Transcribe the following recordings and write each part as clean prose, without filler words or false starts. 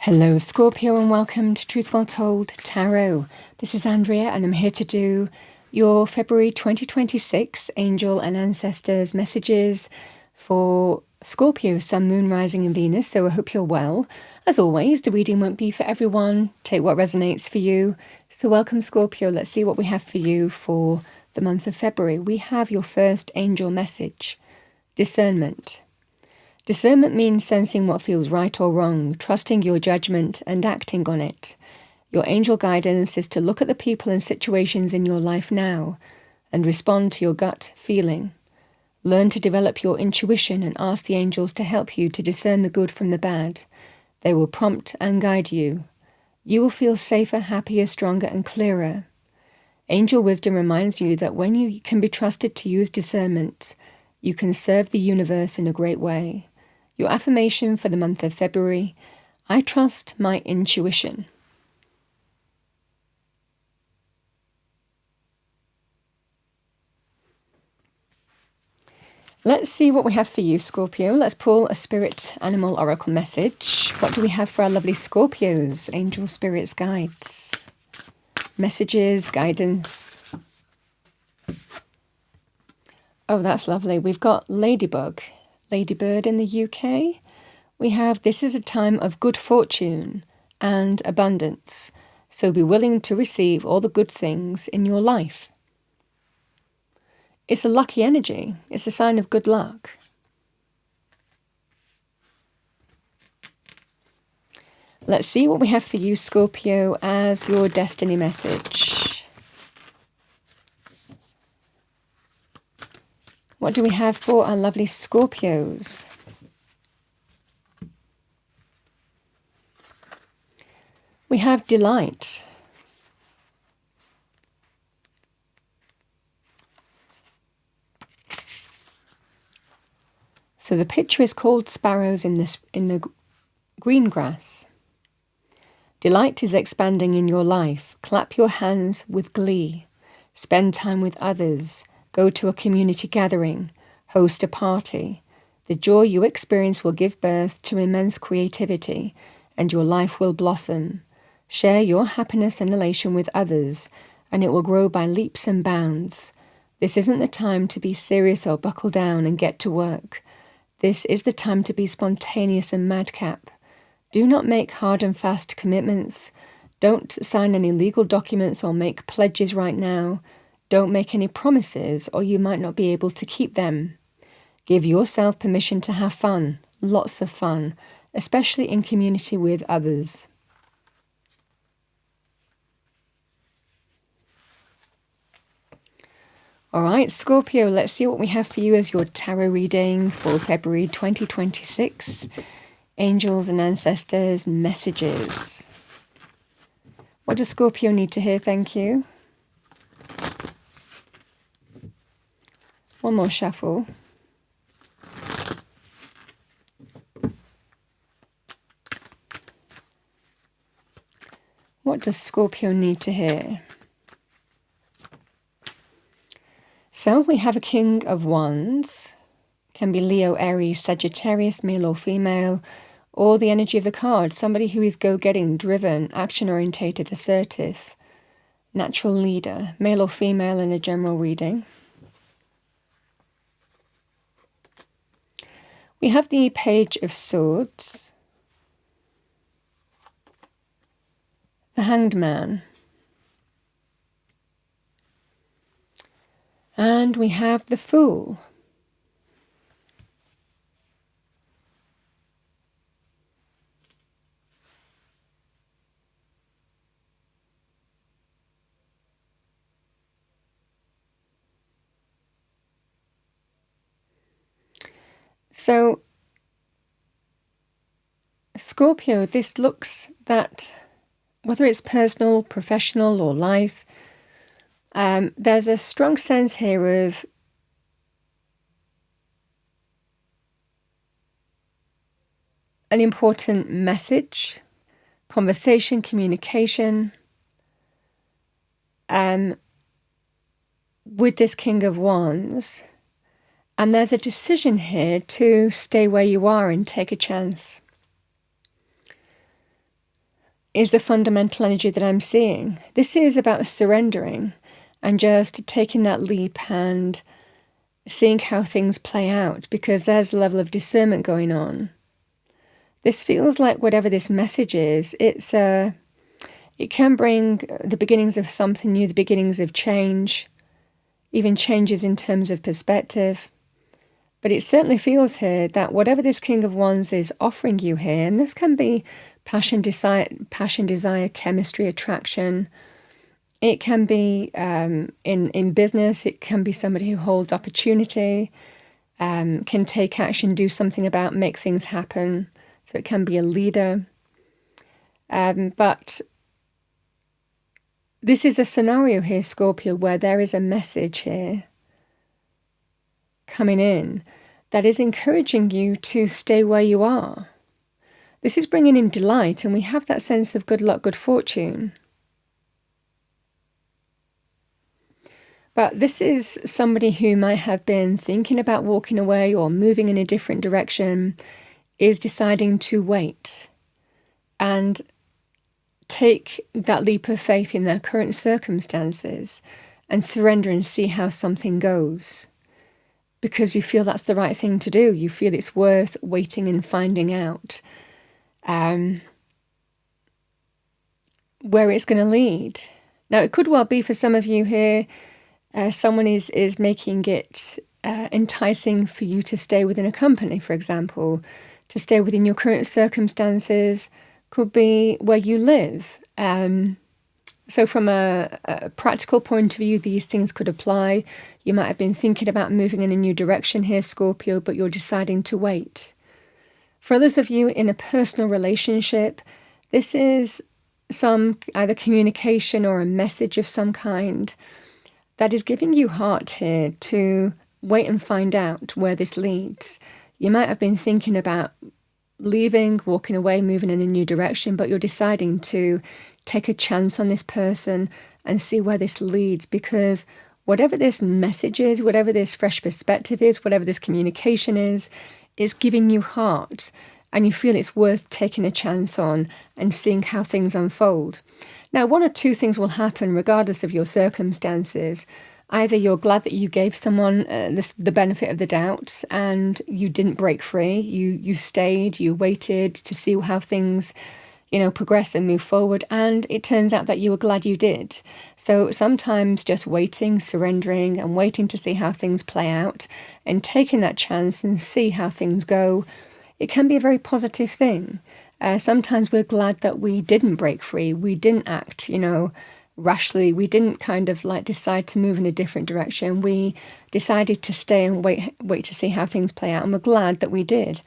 Hello Scorpio and welcome to Truth Well Told Tarot. This is Andrea and I'm here to do your February 2026 Angel and Ancestors Messages for Scorpio, Sun, Moon, Rising and Venus. So I hope you're well. As always, the reading won't be for everyone. Take what resonates for you. So welcome Scorpio. Let's see what we have for you for the month of February. We have your first angel message, discernment. Discernment means sensing what feels right or wrong, trusting your judgment and acting on it. Your angel guidance is to look at the people and situations in your life now and respond to your gut feeling. Learn to develop your intuition and ask the angels to help you to discern the good from the bad. They will prompt and guide you. You will feel safer, happier, stronger and clearer. Angel wisdom reminds you that when you can be trusted to use discernment, you can serve the universe in a great way. Your affirmation for the month of February: I trust my intuition. Let's see what we have for you, Scorpio. Let's pull a spirit animal oracle message. What do we have for our lovely Scorpios? Angel, spirits, guides, messages, guidance. Oh, that's lovely. We've got ladybug. Ladybird in the UK. We have, this is a time of good fortune and abundance, so be willing to receive all the good things in your life. It's a lucky energy. It's a sign of good luck. Let's see what we have for you, Scorpio, as your destiny message. What do we have for our lovely Scorpios? We have delight. So the picture is called sparrows in the green grass. Delight is expanding in your life. Clap your hands with glee. Spend time with others. Go to a community gathering, host a party. The joy you experience will give birth to immense creativity, and your life will blossom. Share your happiness and elation with others, and it will grow by leaps and bounds. This isn't the time to be serious or buckle down and get to work. This is the time to be spontaneous and madcap. Do not make hard and fast commitments. Don't sign any legal documents or make pledges right now. Don't make any promises or you might not be able to keep them. Give yourself permission to have fun, lots of fun, especially in community with others. All right, Scorpio, let's see what we have for you as your tarot reading for February 2026. Angels and Ancestors Messages. What does Scorpio need to hear? Thank you. One more shuffle. What does Scorpio need to hear? So we have a King of Wands. Can be Leo, Aries, Sagittarius, male or female, or the energy of the card. Somebody who is go-getting, driven, action-orientated, assertive, natural leader, male or female in a general reading. We have the Page of Swords, the Hanged Man, and we have the Fool. So, Scorpio, this looks that whether it's personal, professional or life, there's a strong sense here of an important message, conversation, communication, with this King of Wands. And there's a decision here to stay where you are and take a chance. is the fundamental energy that I'm seeing. This is about surrendering and just taking that leap and seeing how things play out, because there's a level of discernment going on. This feels like whatever this message is, it can bring the beginnings of something new, the beginnings of change, even changes in terms of perspective. But it certainly feels here that whatever this King of Wands is offering you here, and this can be passion, desire, chemistry, attraction. It can be in business. It can be somebody who holds opportunity, can take action, do something about, make things happen. So it can be a leader. But this is a scenario here, Scorpio, where there is a message here coming in that is encouraging you to stay where you are. This is bringing in delight, and we have that sense of good luck, good fortune. But this is somebody who might have been thinking about walking away or moving in a different direction, is deciding to wait and take that leap of faith in their current circumstances and surrender and see how something goes. Because you feel that's the right thing to do. You feel it's worth waiting and finding out where it's going to lead. Now, it could well be for some of you here, someone is making it enticing for you to stay within a company, for example, to stay within your current circumstances, could be where you live. So from a practical point of view, these things could apply. You might have been thinking about moving in a new direction here, Scorpio, but you're deciding to wait. For others of you in a personal relationship, this is some either communication or a message of some kind that is giving you heart here to wait and find out where this leads. You might have been thinking about leaving, walking away, moving in a new direction, but you're deciding to take a chance on this person and see where this leads, because whatever this message is, whatever this fresh perspective is, whatever this communication is giving you heart, and you feel it's worth taking a chance on and seeing how things unfold. Now, one or two things will happen regardless of your circumstances. Either you're glad that you gave someone the benefit of the doubt and you didn't break free, you stayed, you waited to see how things progress and move forward, and it turns out that you were glad you did. So sometimes just waiting, surrendering, and waiting to see how things play out and taking that chance and see how things go, it can be a very positive thing. Sometimes we're glad that we didn't break free, we didn't act, rashly, we didn't kind of decide to move in a different direction. We decided to stay and wait to see how things play out, and we're glad that we did.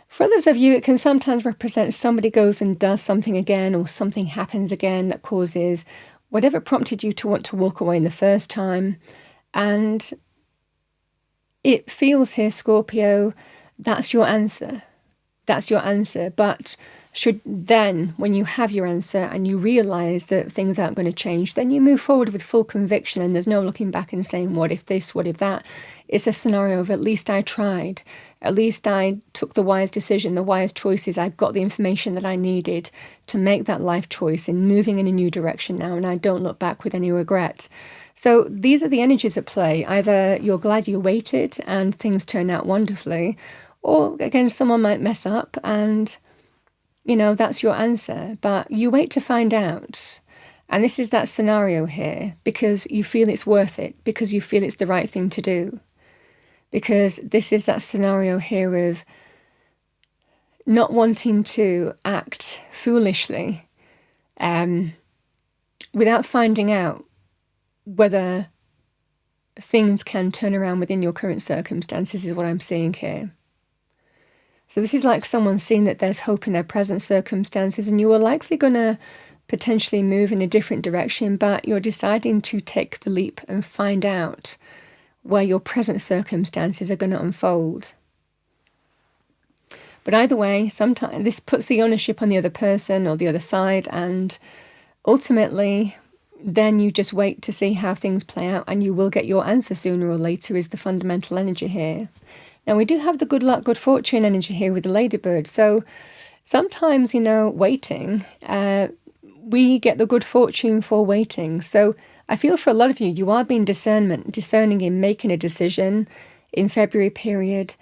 For others of you, it can sometimes represent somebody goes and does something again, or something happens again that causes whatever prompted you to want to walk away in the first time. And it feels here, Scorpio, that's your answer. That's your answer. But should then, when you have your answer and you realise that things aren't going to change, then you move forward with full conviction, and there's no looking back and saying, what if this, what if that? It's a scenario of, at least I tried. At least I took the wise decision, the wise choices. I got the information that I needed to make that life choice and moving in a new direction now, and I don't look back with any regret. So these are the energies at play. Either you're glad you waited and things turn out wonderfully, or again, someone might mess up and that's your answer, but you wait to find out. And this is that scenario here because you feel it's worth it, because you feel it's the right thing to do. Because this is that scenario here of not wanting to act foolishly without finding out whether things can turn around within your current circumstances is what I'm seeing here. So this is like someone seeing that there's hope in their present circumstances, and you are likely going to potentially move in a different direction, but you're deciding to take the leap and find out where your present circumstances are going to unfold. But either way, sometimes this puts the ownership on the other person or the other side, and ultimately then you just wait to see how things play out, and you will get your answer sooner or later is the fundamental energy here. Now, we do have the good luck, good fortune energy here with the ladybird. So Sometimes, waiting, we get the good fortune for waiting. So I feel for a lot of you, you are being discerning in making a decision in February period.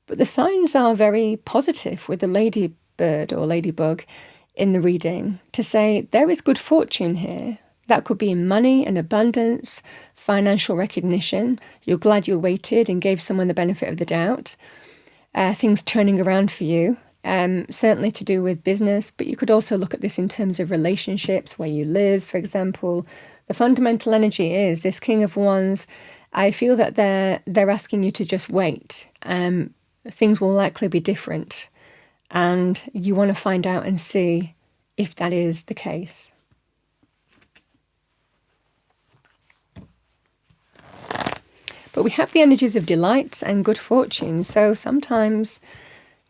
But the signs are very positive with the ladybird or ladybug in the reading to say there is good fortune here. That could be in money and abundance, financial recognition. You're glad you waited and gave someone the benefit of the doubt. Things turning around for you, certainly to do with business, but you could also look at this in terms of relationships, where you live, for example. The fundamental energy is this King of Wands. I feel that they're asking you to just wait. Things will likely be different, and you want to find out and see if that is the case. But we have the energies of delight and good fortune. So sometimes,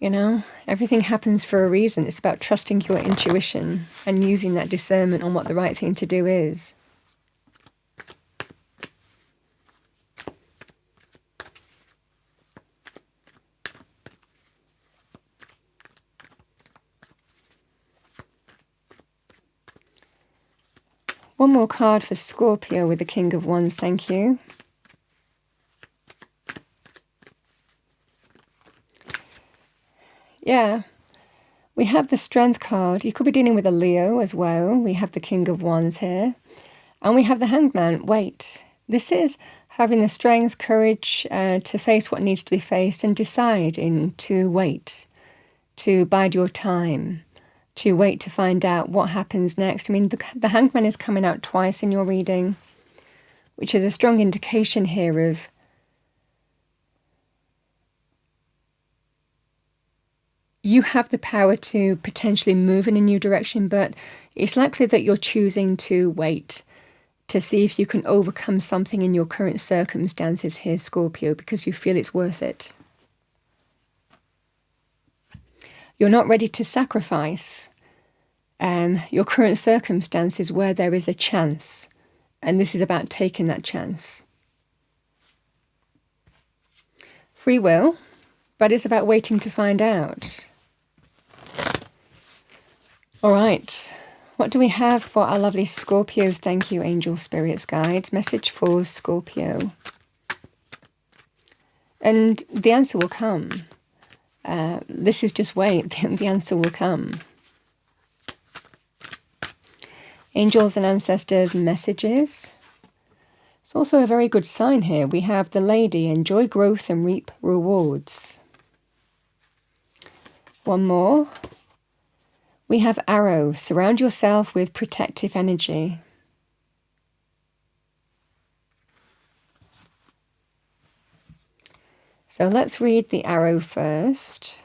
everything happens for a reason. It's about trusting your intuition and using that discernment on what the right thing to do is. One more card for Scorpio with the King of Wands, thank you. Yeah, we have the Strength card. You could be dealing with a Leo as well. We have the King of Wands here. And we have the Hangman. Wait. This is having the strength, courage to face what needs to be faced and deciding to wait, to bide your time, to wait to find out what happens next. I mean, the Hangman is coming out twice in your reading, which is a strong indication here of you have the power to potentially move in a new direction, but it's likely that you're choosing to wait to see if you can overcome something in your current circumstances here, Scorpio, because you feel it's worth it. You're not ready to sacrifice your current circumstances where there is a chance, and this is about taking that chance. Free will, but it's about waiting to find out. All right, what do we have for our lovely Scorpios? Thank you, angel spirits, guides. Message for Scorpio. And the answer will come. This is just wait. The answer will come. Angels and ancestors messages. It's also a very good sign here. We have the lady, enjoy growth and reap rewards. One more. We have arrow, surround yourself with protective energy. So let's read the arrow first.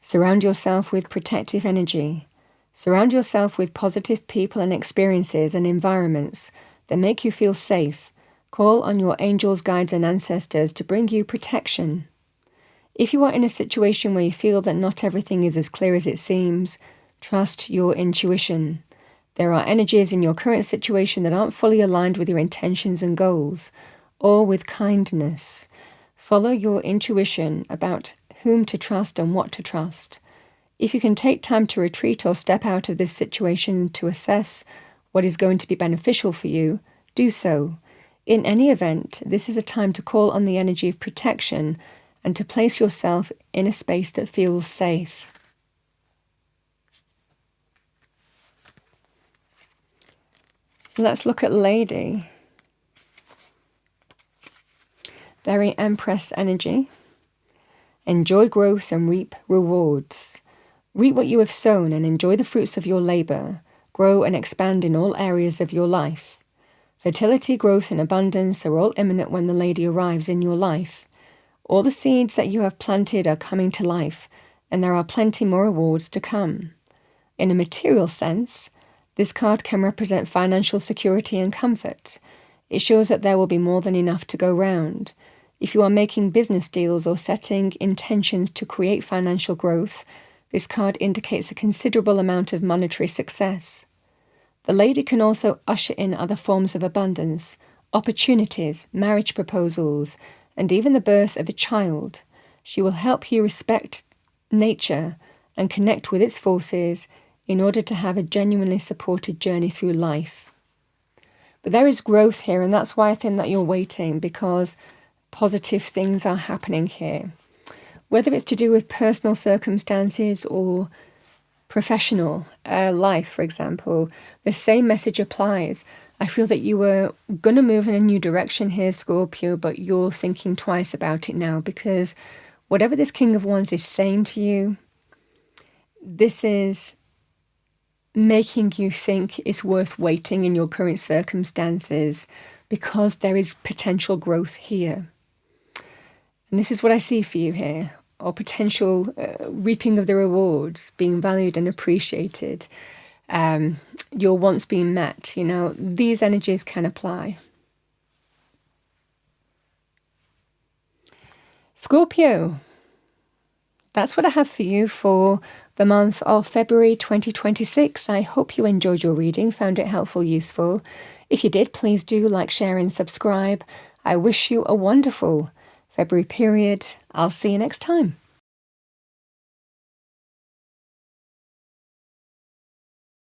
Surround yourself with protective energy. Surround yourself with positive people and experiences and environments that make you feel safe. Call on your angels, guides, and ancestors to bring you protection. If you are in a situation where you feel that not everything is as clear as it seems, trust your intuition. There are energies in your current situation that aren't fully aligned with your intentions and goals, or with kindness. Follow your intuition about whom to trust and what to trust. If you can take time to retreat or step out of this situation to assess what is going to be beneficial for you, do so. In any event, this is a time to call on the energy of protection and to place yourself in a space that feels safe. Let's look at Lady. Very Empress energy. Enjoy growth and reap rewards. Reap what you have sown and enjoy the fruits of your labor. Grow and expand in all areas of your life. Fertility, growth, and abundance are all imminent when the lady arrives in your life. All the seeds that you have planted are coming to life, and there are plenty more rewards to come. In a material sense, this card can represent financial security and comfort. It shows that there will be more than enough to go round. If you are making business deals or setting intentions to create financial growth, this card indicates a considerable amount of monetary success. The lady can also usher in other forms of abundance, opportunities, marriage proposals, and even the birth of a child. She will help you respect nature and connect with its forces in order to have a genuinely supported journey through life. But there is growth here, and that's why I think that you're waiting, because positive things are happening here. Whether it's to do with personal circumstances or professional life, for example, the same message applies. I feel that you were going to move in a new direction here, Scorpio, but you're thinking twice about it now, because whatever this King of Wands is saying to you, this is making you think it's worth waiting in your current circumstances, because there is potential growth here. And this is what I see for you here, or potential reaping of the rewards, being valued and appreciated, your wants being met. These energies can apply. Scorpio, that's what I have for you for the month of February 2026. I hope you enjoyed your reading, found it helpful, useful. If you did, please do like, share and subscribe. I wish you a wonderful February period. I'll see you next time.